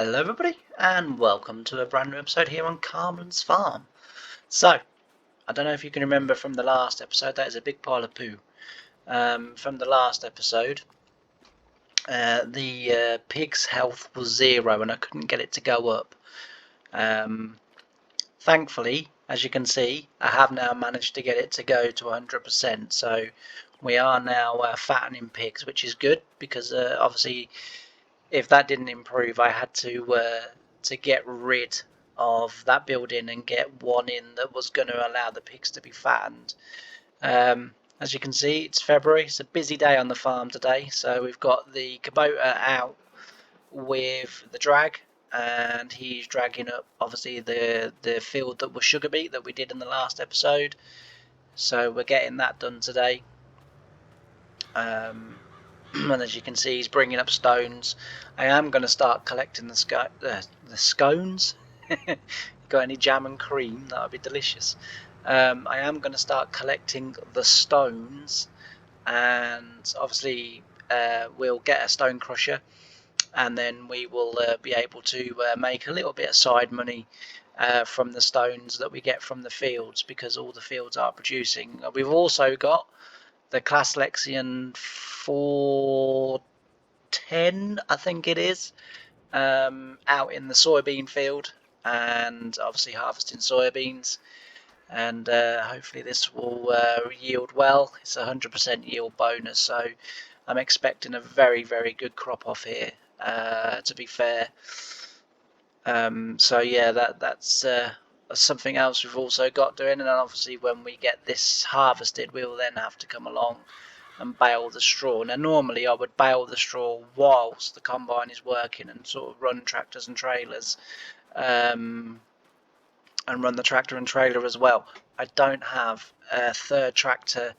Hello everybody and welcome to a brand new episode here on Carmen's Farm. So, I don't know if you can remember from the last episode, that is a big pile of poo. From the last episode, the pig's health was 0 and I couldn't get it to go up. Thankfully, as you can see, I have now managed to get it to go to 100%. So we are now fattening pigs, which is good because obviously if that didn't improve, I had to get rid of that building and get one in that was going to allow the pigs to be fattened. As you can see, it's February. It's a busy day on the farm today. So we've got the Kubota out with the drag, and he's dragging up obviously the field that was sugar beet that we did in the last episode. So we're getting that done today. And as you can see, he's bringing up stones. I am going to start collecting the scones. Got any jam and cream? That would be delicious. I am going to start collecting the stones, and obviously we'll get a stone crusher, and then we will be able to make a little bit of side money from the stones that we get from the fields, because all the fields are producing. We've also got the Class Lexion 410, I think it is, out in the soybean field, and obviously harvesting soybeans, and hopefully this will yield well. It's a 100% yield bonus, so I'm expecting a very good crop off here, to be fair. So yeah, that's something else we've also got doing. And then obviously when we get this harvested, we will then have to come along and bale the straw. Now normally I would bale the straw whilst the combine is working and sort of run tractors and trailers, and run the tractor and trailer as well. I don't have a third tractor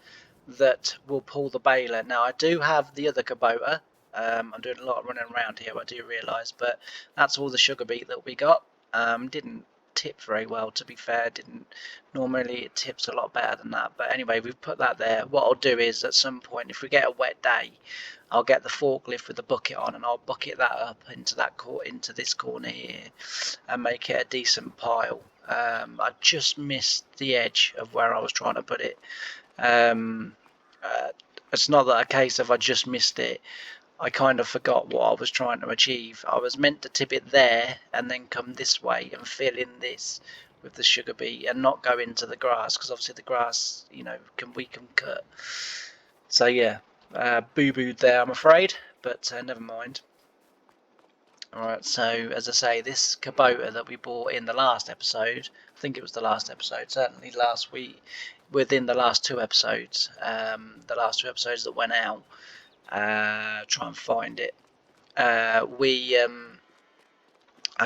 that will pull the baler. Now I do have the other Kubota. I'm doing a lot of running around here, I do realise, but that's all the sugar beet that we got. Didn't tip very well, to be fair. Didn't normally, it tips a lot better than that, but anyway, we've put that there. What I'll do is at some point, if we get a wet day, I'll get the forklift with the bucket on and I'll bucket that up into this corner here and make it a decent pile. I just missed the edge of where I was trying to put it. It's not that a case of I just missed it. I kind of forgot what I was trying to achieve. I was meant to tip it there and then come this way and fill in this with the sugar beet and not go into the grass, because obviously the grass, we can cut. So yeah, boo-booed there, I'm afraid, but never mind. Alright, so as I say, this Kubota that we bought in the last episode, I think it was the last episode, certainly last week, within the last 2 episodes, that went out, try and find it. I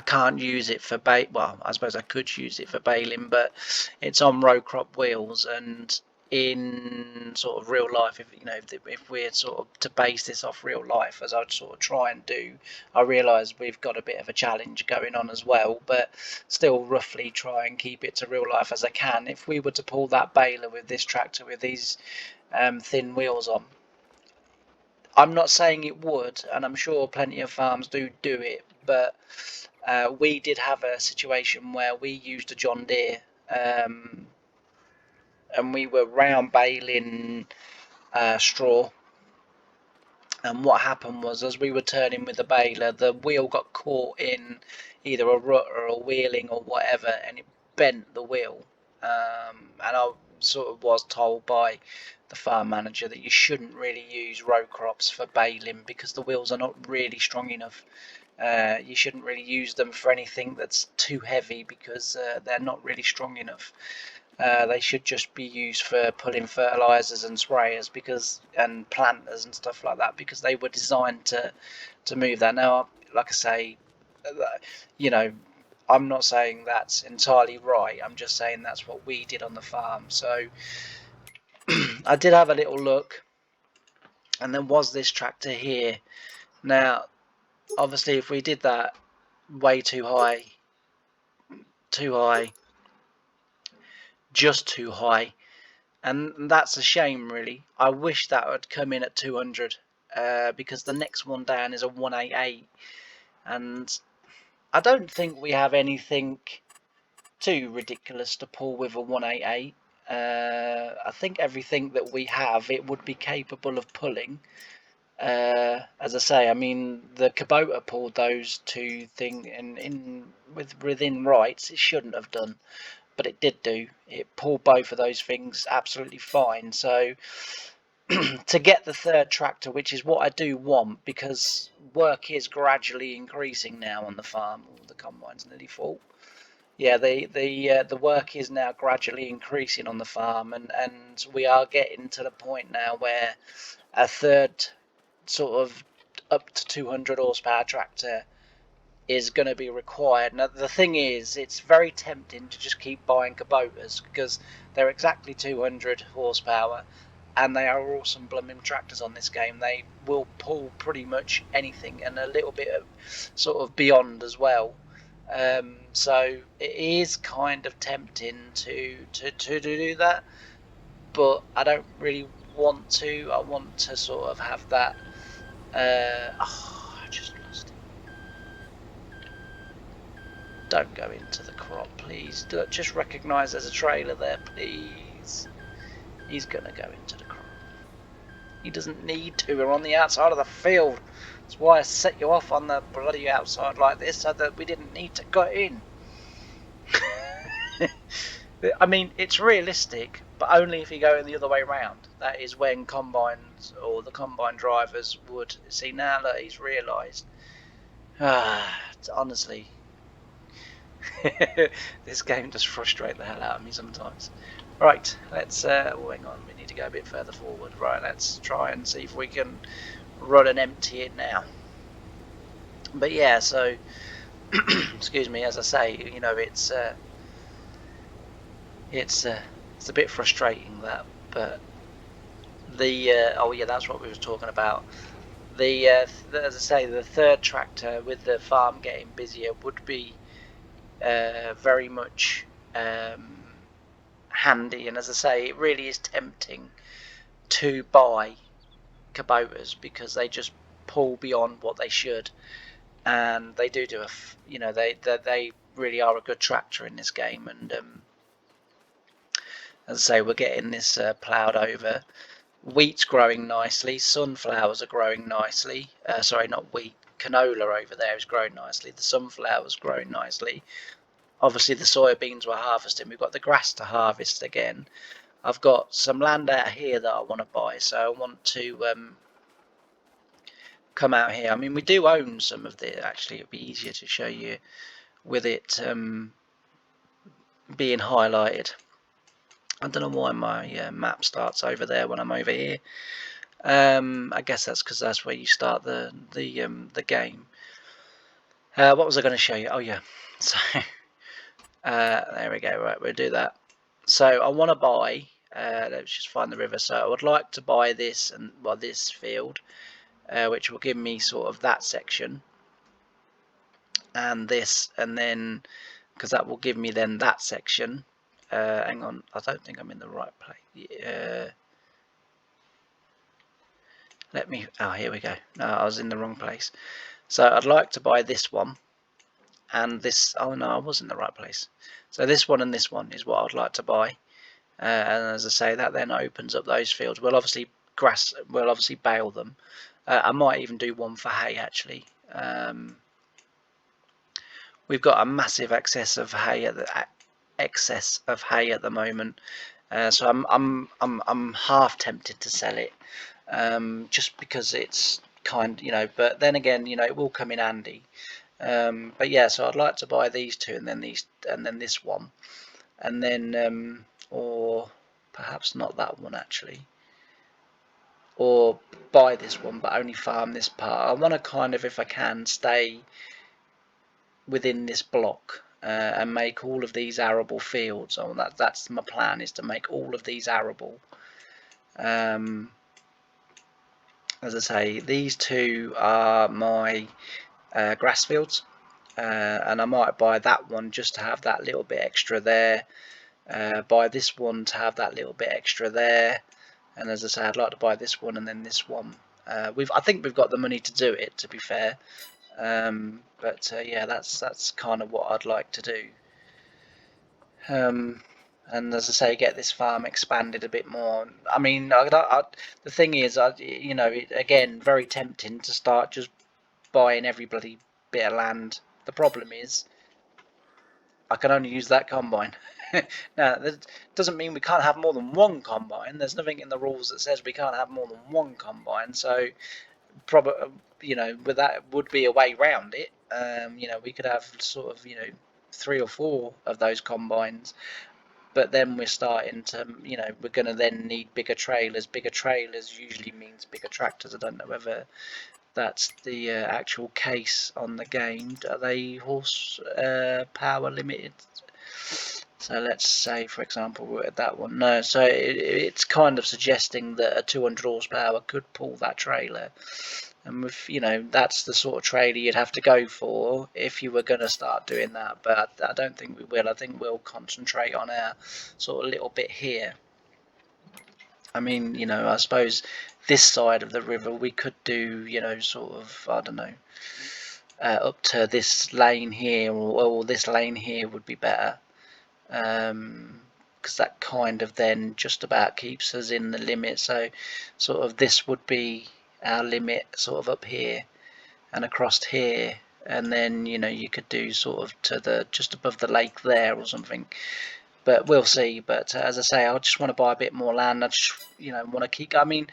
can't use it for well, I suppose I could use it for baling, but it's on row crop wheels, and in sort of real life, if we're sort of to base this off real life, as I'd sort of try and do, I realise we've got a bit of a challenge going on as well, but still roughly try and keep it to real life as I can. If we were to pull that baler with this tractor with these thin wheels on, I'm not saying it would, and I'm sure plenty of farms do it, but we did have a situation where we used a John Deere, and we were round baling straw, and what happened was, as we were turning with the baler, the wheel got caught in either a rut or a wheeling or whatever, and it bent the wheel. And I sort of was told by the farm manager that you shouldn't really use row crops for baling because the wheels are not really strong enough. You shouldn't really use them for anything that's too heavy because they're not really strong enough. They should just be used for pulling fertilizers and sprayers and planters and stuff like that, because they were designed to move that. Now, like I say, I'm not saying that's entirely right. I'm just saying that's what we did on the farm. So I did have a little look, and there was this tractor here. Now, obviously, if we did that way too high, just too high, and that's a shame, really. I wish that would come in at 200, because the next one down is a 188, and I don't think we have anything too ridiculous to pull with a 188. I think everything that we have, it would be capable of pulling. As I say, I mean, the Kubota pulled those two things within rights. It shouldn't have done, but it did do. It pulled both of those things absolutely fine. So to get the third tractor, which is what I do want, because work is gradually increasing now on the farm. Oh, the combine's nearly full. Yeah, the work is now gradually increasing on the farm, and we are getting to the point now where a third sort of up to 200 horsepower tractor is going to be required. Now the thing is, it's very tempting to just keep buying Kubotas because they're exactly 200 horsepower and they are awesome blooming tractors on this game. They will pull pretty much anything and a little bit of sort of beyond as well. So it is kind of tempting to do that, but I don't really want to. I want to sort of have that. I just lost it. Don't go into the crop, please. Just recognise there's a trailer there, please. He's gonna go into the crop. He doesn't need to. We're on the outside of the field. That's why I set you off on the bloody outside like this, so that we didn't need to go in. I mean, it's realistic, but only if you go in the other way round. That is when combines or the combine drivers would see. Now that he's realised. Honestly, this game does frustrate the hell out of me sometimes. Right, let's. Hang on, we need to go a bit further forward. Right, let's try and see if we can run and empty it now. But yeah, so excuse me. As I say, you know, it's a bit frustrating that, but the oh yeah, that's what we were talking about. The as I say, the third tractor with the farm getting busier would be very much handy, and as I say, it really is tempting to buy Kubotas because they just pull beyond what they should, and they do a you know they really are a good tractor in this game. And as I say, we're getting this ploughed over. Wheat's growing nicely, sunflowers are growing nicely, sorry, not wheat, canola over there is growing nicely, the sunflowers growing nicely. Obviously the soybeans were harvesting, we've got the grass to harvest again. I've got some land out here that I want to buy, so I want to come out here. I mean, we do own some of this. Actually, it'd be easier to show you with it being highlighted. I don't know why my map starts over there when I'm over here. I guess that's because that's where you start the game. What was I going to show you? Oh yeah, so there we go. Right, we'll do that. So I want to buy. Let's just find the river. So I would like to buy this and this field, which will give me sort of that section, and this, and then because that will give me then that section. Hang on, I don't think I'm in the right place. Let me. Oh, here we go. No, I was in the wrong place. So I'd like to buy this one and this. Oh no, I was in the right place. So this one and this one is what I'd like to buy. And as I say, that then opens up those fields. We'll obviously bale them. I might even do one for hay actually. We've got a massive excess of hay at the moment. So I'm half tempted to sell it, just because it's but then again, it will come in handy. But yeah, so I'd like to buy these two, and then this one, and then or perhaps not that one actually, or buy this one but only farm this part. I want to kind of, if I can, stay within this block and make all of these arable fields. Oh, that's my plan, is to make all of these arable. As I say, these two are my grass fields, and I might buy that one just to have that little bit extra there, buy this one to have that little bit extra there, and as I say, I'd like to buy this one and then this one. I think we've got the money to do it, to be fair. Yeah, that's kind of what I'd like to do. And as I say, get this farm expanded a bit more. I mean, the thing is, again, very tempting to start just buying every bloody bit of land. The problem is, I can only use that combine. Now, that doesn't mean we can't have more than one combine. There's nothing in the rules that says we can't have more than one combine. So, probably, but that would be a way round it. We could have sort of, 3 or 4 of those combines. But then we're starting to, we're going to then need bigger trailers. Bigger trailers usually means bigger tractors. I don't know whether that's the actual case on the game. Are they horse power limited? So let's say, for example, we're at that one. No, so it's kind of suggesting that a 200 horsepower could pull that trailer. And with, that's the sort of trailer you'd have to go for if you were going to start doing that. But I don't think we will. I think we'll concentrate on our sort of little bit here. I mean, I suppose this side of the river we could do, sort of, I don't know, up to this lane here, or this lane here would be better. Because that kind of then just about keeps us in the limit. So sort of this would be our limit sort of up here and across here, and then you could do sort of to the just above the lake there or something, but we'll see. But as I say, I just want to buy a bit more land. I just want to keep, I mean,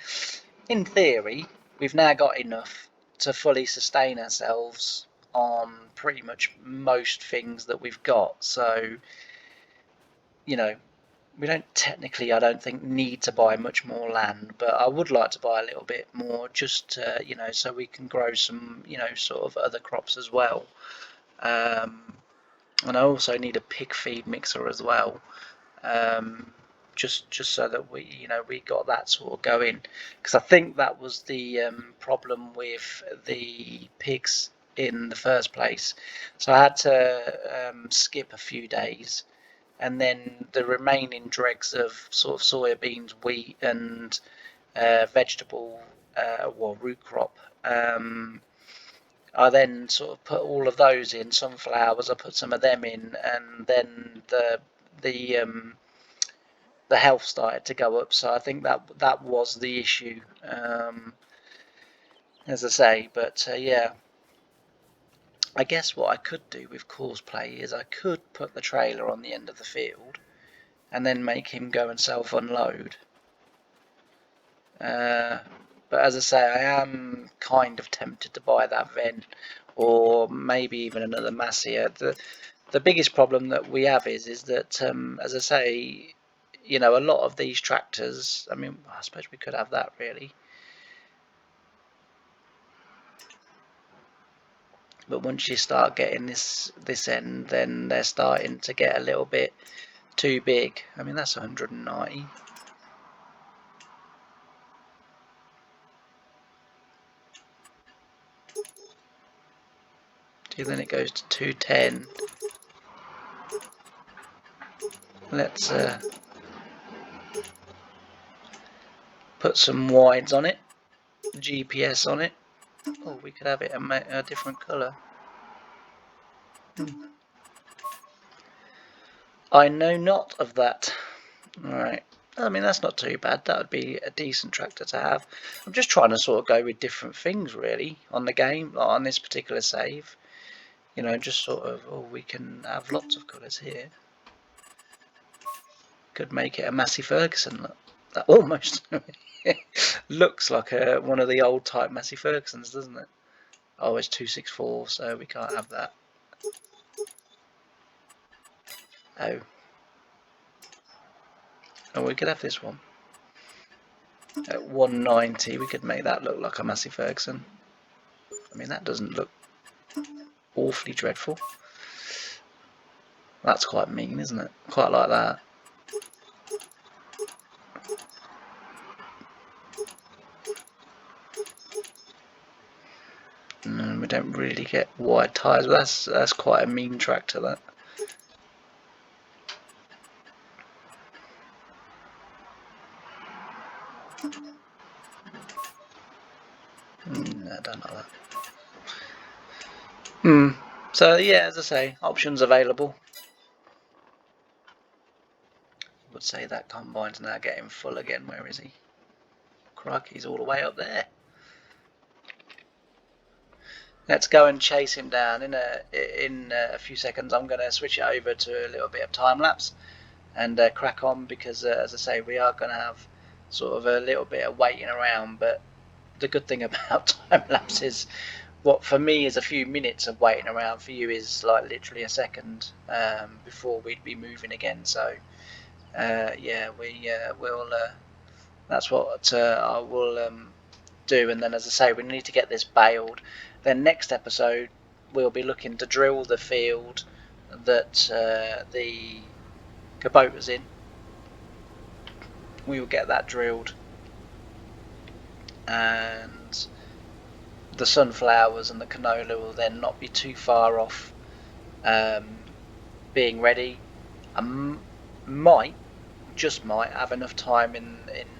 in theory we've now got enough to fully sustain ourselves on pretty much most things that we've got. So we don't technically, I don't think, need to buy much more land, but I would like to buy a little bit more just so we can grow some sort of other crops as well. And I also need a pig feed mixer as well, just so that we got that sort of going, because I think that was the problem with the pigs in the first place. So I had to skip a few days, and then the remaining dregs of sort of soybeans, wheat, and vegetable, root crop. I then sort of put all of those in. Sunflowers, I put some of them in, and then the health started to go up. So I think that was the issue, as I say. But yeah, I guess what I could do with Cosplay is I could put the trailer on the end of the field and then make him go and self-unload. But as I say, I am kind of tempted to buy that Ven, or maybe even another Masia. The biggest problem that we have is that, as I say, a lot of these tractors, I mean, I suppose we could have that really. But once you start getting this end, then they're starting to get a little bit too big. I mean, that's 190. Then it goes to 210. Let's put some wides on it, GPS on it. Oh, we could have it a different colour. I know not of that. Alright. I mean, that's not too bad. That would be a decent tractor to have. I'm just trying to sort of go with different things, really, on the game, like on this particular save. Just sort of, we can have lots of colours here. Could make it a Massey Ferguson. Look. That almost looks like one of the old type Massey Fergusons, doesn't it? Oh, it's 264, so we can't have that. Oh, we could have this one. At 190, we could make that look like a Massey Ferguson. I mean, that doesn't look awfully dreadful. That's quite mean, isn't it? Quite like that. And we don't really get wide tyres, but that's quite a mean tractor, that. No, I don't like that. So yeah, as I say, options available. I would say that combine's now getting full again. Where is he? Crikey, he's all the way up there. Let's go and chase him down. In a few seconds, I'm going to switch it over to a little bit of time lapse and crack on, because as I say, we are going to have sort of a little bit of waiting around. But the good thing about time lapse is, what for me is a few minutes of waiting around, for you is like literally a second before we'd be moving again. So yeah, will. That's what I will do. And then, as I say, we need to get this baled. Then next episode, we'll be looking to drill the field that the Kubota's in. We will get that drilled, and the sunflowers and the canola will then not be too far off being ready. I might have enough time in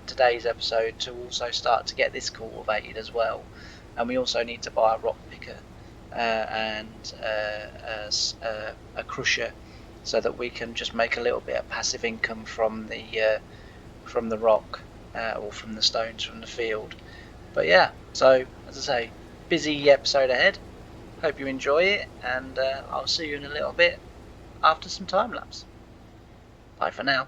today's episode to also start to get this cultivated as well. And we also need to buy a rock picker and a crusher, so that we can just make a little bit of passive income from the rock or from the stones from the field. But yeah, so as I say, busy episode ahead. Hope you enjoy it, and I'll see you in a little bit after some time lapse. Bye for now.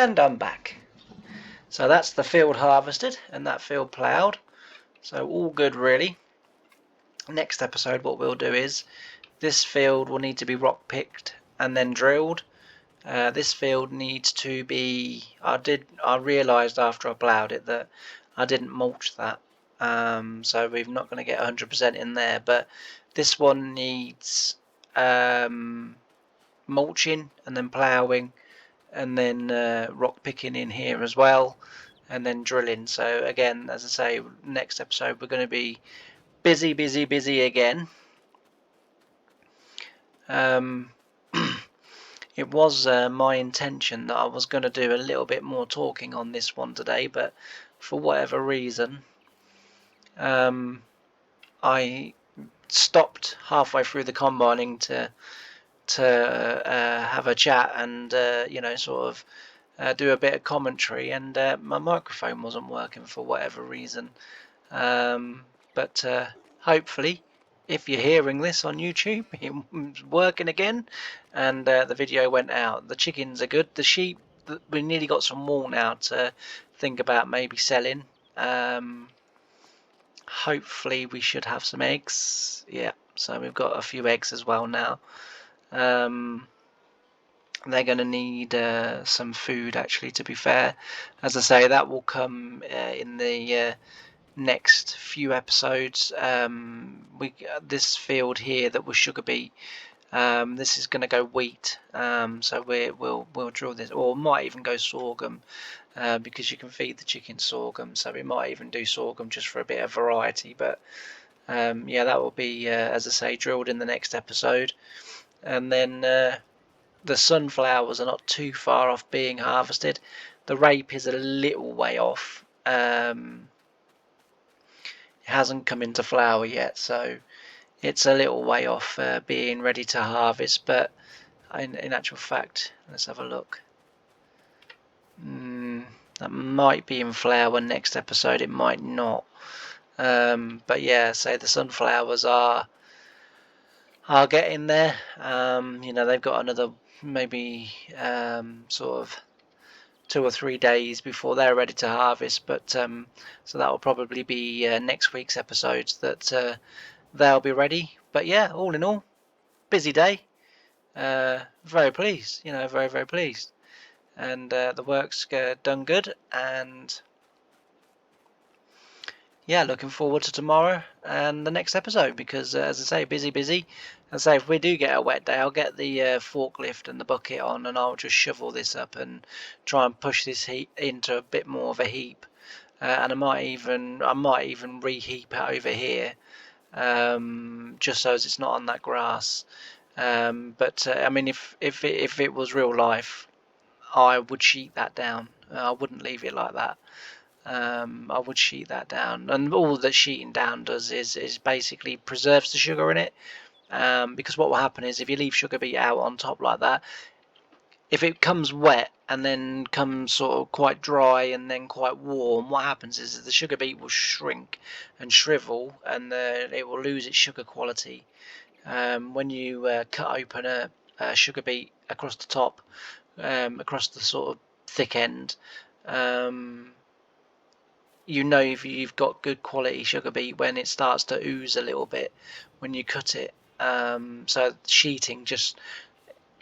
And I'm back. So that's the field harvested and that field ploughed. So all good really. Next episode what we'll do is this field will need to be rock picked and then drilled. This field needs to be, I realised after I ploughed it that I didn't mulch that, so we're not going to get 100% in there, but this one needs mulching and then ploughing and then rock picking in here as well, and then drilling. So again, as I say, next episode we're going to be busy again. It was my intention that I was going to do a little bit more talking on this one today, but for whatever reason I stopped halfway through the combining to have a chat and sort of do a bit of commentary, and my microphone wasn't working for whatever reason, but hopefully if you're hearing this on YouTube, it's working again, and the video went out. The chickens are good. The sheep, we nearly got some wool now to think about maybe selling. Hopefully we should have some eggs. Yeah, so we've got a few eggs as well now. They're going to need some food, actually, to be fair. As I say, that will come in the next few episodes. This field here that was sugar beet, this is going to go wheat, so we'll drill this, or might even go sorghum, because you can feed the chicken sorghum, so we might even do sorghum just for a bit of variety. But yeah, that will be as I say, drilled in the next episode. And then the sunflowers are not too far off being harvested. The rape is a little way off. It hasn't come into flower yet, so it's a little way off being ready to harvest. But in actual fact, let's have a look. That might be in flower next episode, it might not. But yeah, so the sunflowers are getting there. They've got another maybe sort of 2 or 3 days before they're ready to harvest, but so that will probably be next week's episodes that they'll be ready. But yeah, all in all, busy day. Very pleased, very pleased, and the work's done good, and yeah, looking forward to tomorrow and the next episode, because as I say, busy. As I say, if we do get a wet day, I'll get the forklift and the bucket on, and I'll just shovel this up and try and push this heap into a bit more of a heap, and I might even reheap it over here, just so as it's not on that grass. But I mean, if it was real life, I would sheet that down. I wouldn't leave it like that. I would sheet that down, and all that sheeting down does is basically preserves the sugar in it, because what will happen is if you leave sugar beet out on top like that, if it comes wet and then comes sort of quite dry and then quite warm, what happens is the sugar beet will shrink and shrivel, and it will lose its sugar quality. When you cut open a sugar beet across the top, across the sort of thick end, if you've got good quality sugar beet when it starts to ooze a little bit when you cut it. So sheeting just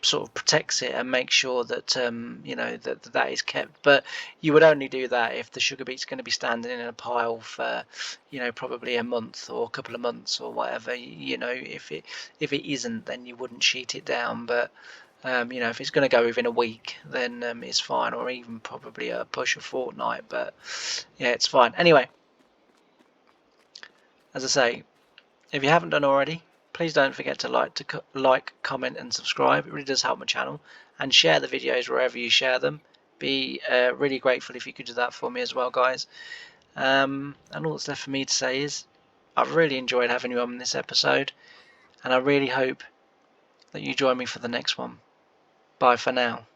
sort of protects it and makes sure that that is kept. But you would only do that if the sugar beet's going to be standing in a pile for probably a month or a couple of months or whatever. If it isn't, then you wouldn't sheet it down. But if it's going to go within a week, then it's fine, or even probably a push a fortnight. But yeah, it's fine. Anyway, as I say, if you haven't done already, please don't forget to like, comment and subscribe. It really does help my channel, and share the videos wherever you share them. Be really grateful if you could do that for me as well, guys. And all that's left for me to say is I've really enjoyed having you on this episode, and I really hope that you join me for the next one. Bye for now.